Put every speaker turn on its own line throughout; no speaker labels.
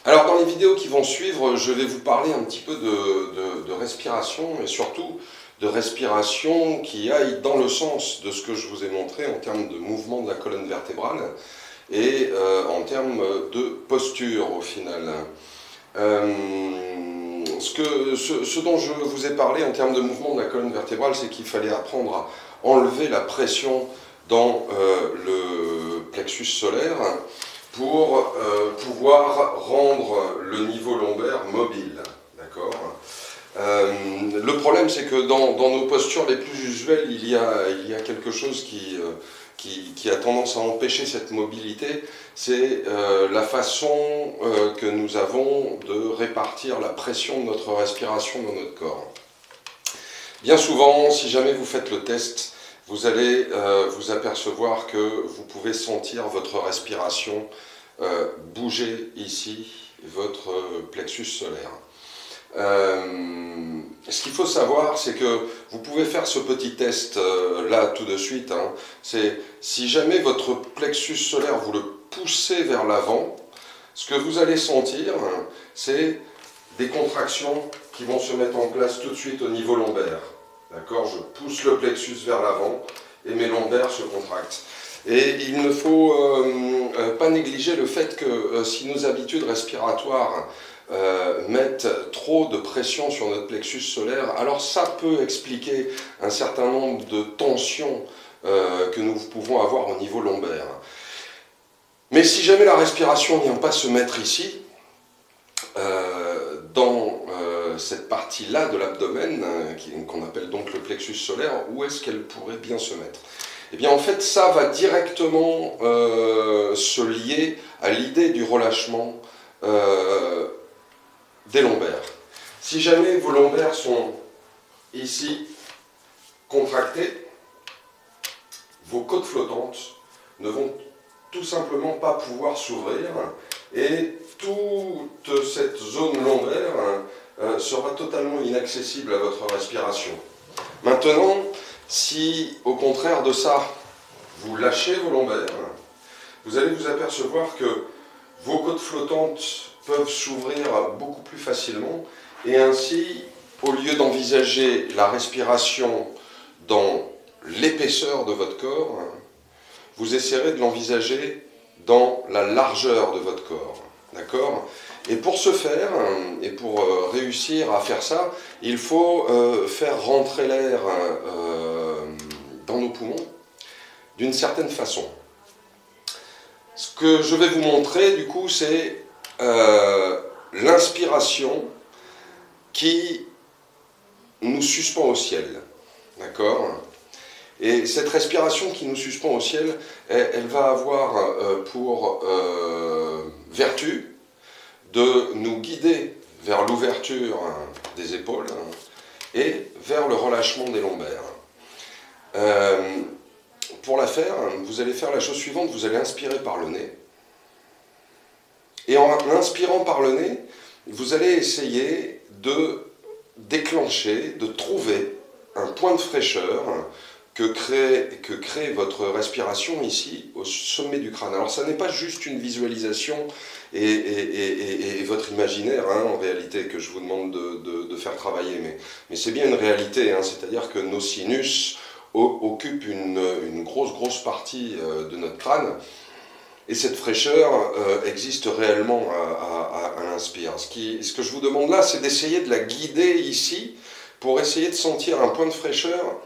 Alors dans les vidéos qui vont suivre, je vais vous parler un petit peu de respiration, et surtout de respiration qui aille dans le sens de ce que je vous ai montré en termes de mouvement de la colonne vertébrale et en termes de posture au final. Ce dont je vous ai parlé en termes de mouvement de la colonne vertébrale, c'est qu'il fallait apprendre à enlever la pression dans le plexus solaire pour pouvoir rendre le niveau lombaire mobile. D'accord ? Le problème, c'est que dans nos postures les plus usuelles, il y a quelque chose qui a tendance à empêcher cette mobilité, c'est la façon que nous avons de répartir la pression de notre respiration dans notre corps. Bien souvent, si jamais vous faites le test, vous allez vous apercevoir que vous pouvez sentir votre respiration bouger ici, votre plexus solaire. Ce qu'il faut savoir, c'est que vous pouvez faire ce petit test là tout de suite. C'est si jamais votre plexus solaire, vous le poussez vers l'avant, ce que vous allez sentir, c'est des contractions qui vont se mettre en place tout de suite au niveau lombaire. D'accord ? Je pousse le plexus vers l'avant et mes lombaires se contractent. Et il ne faut pas négliger le fait que si nos habitudes respiratoires mettent trop de pression sur notre plexus solaire, alors ça peut expliquer un certain nombre de tensions que nous pouvons avoir au niveau lombaire. Mais si jamais la respiration ne vient pas se mettre ici, dans cette partie-là de l'abdomen, qu'on appelle donc le plexus solaire, où est-ce qu'elle pourrait bien se mettre ? Eh bien en fait ça va directement se lier à l'idée du relâchement des lombaires. Si jamais vos lombaires sont ici contractés, vos côtes flottantes ne vont tout simplement pas pouvoir s'ouvrir et toute cette zone lombaire sera totalement inaccessible à votre respiration. Maintenant, si au contraire de ça, vous lâchez vos lombaires, vous allez vous apercevoir que vos côtes flottantes peuvent s'ouvrir beaucoup plus facilement et ainsi, au lieu d'envisager la respiration dans l'épaisseur de votre corps, vous essaierez de l'envisager dans la largeur de votre corps. D'accord ? Et pour ce faire, et pour réussir à faire ça, il faut faire rentrer l'air dans nos poumons d'une certaine façon. Ce que je vais vous montrer, du coup, c'est l'inspiration qui nous suspend au ciel. D'accord ? Et cette respiration qui nous suspend au ciel, elle va avoir pour vertu de nous guider vers l'ouverture des épaules et vers le relâchement des lombaires. Pour la faire, vous allez faire la chose suivante, vous allez inspirer par le nez. Et en inspirant par le nez, vous allez essayer de déclencher, de trouver un point de fraîcheur que crée votre respiration ici, au sommet du crâne. Alors ça n'est pas juste une visualisation et votre imaginaire, en réalité, que je vous demande de faire travailler, mais c'est bien une réalité, c'est-à-dire que nos sinus occupent une grosse partie de notre crâne, et cette fraîcheur existe réellement à l'inspire. Ce que je vous demande là, c'est d'essayer de la guider ici, pour essayer de sentir un point de fraîcheur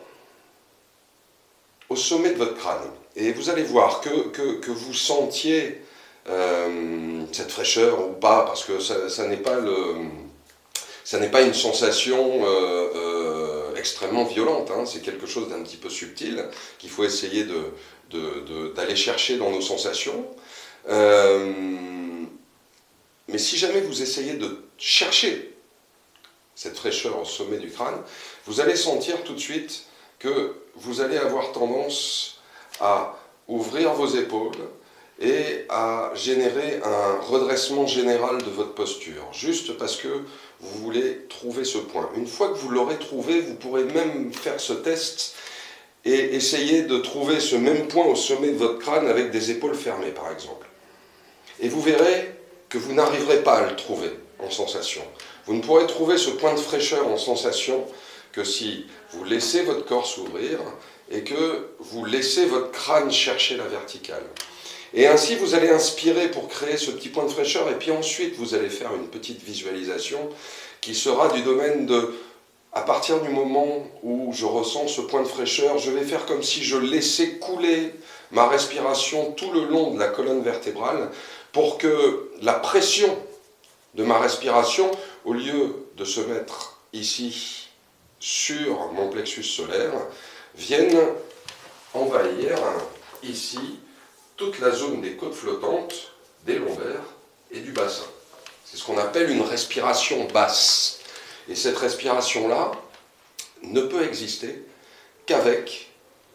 au sommet de votre crâne. Et vous allez voir que vous sentiez cette fraîcheur ou pas, parce que ça n'est pas une sensation extrêmement violente, c'est quelque chose d'un petit peu subtil qu'il faut essayer d'aller chercher dans nos sensations. Mais si jamais vous essayez de chercher cette fraîcheur au sommet du crâne, vous allez sentir tout de suite que vous allez avoir tendance à ouvrir vos épaules et à générer un redressement général de votre posture, juste parce que vous voulez trouver ce point. Une fois que vous l'aurez trouvé, vous pourrez même faire ce test et essayer de trouver ce même point au sommet de votre crâne avec des épaules fermées, par exemple. Et vous verrez que vous n'arriverez pas à le trouver en sensation. Vous ne pourrez trouver ce point de fraîcheur en sensation que si vous laissez votre corps s'ouvrir et que vous laissez votre crâne chercher la verticale. Et ainsi, vous allez inspirer pour créer ce petit point de fraîcheur, et puis ensuite, vous allez faire une petite visualisation qui sera du domaine de, à partir du moment où je ressens ce point de fraîcheur, je vais faire comme si je laissais couler ma respiration tout le long de la colonne vertébrale pour que la pression de ma respiration, au lieu de se mettre ici sur mon plexus solaire, vienne envahir ici toute la zone des côtes flottantes, des lombaires et du bassin. C'est ce qu'on appelle une respiration basse. Et cette respiration-là ne peut exister qu'avec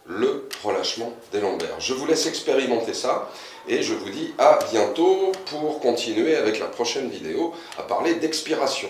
le relâchement des lombaires. Je vous laisse expérimenter ça et je vous dis à bientôt pour continuer avec la prochaine vidéo à parler d'expiration.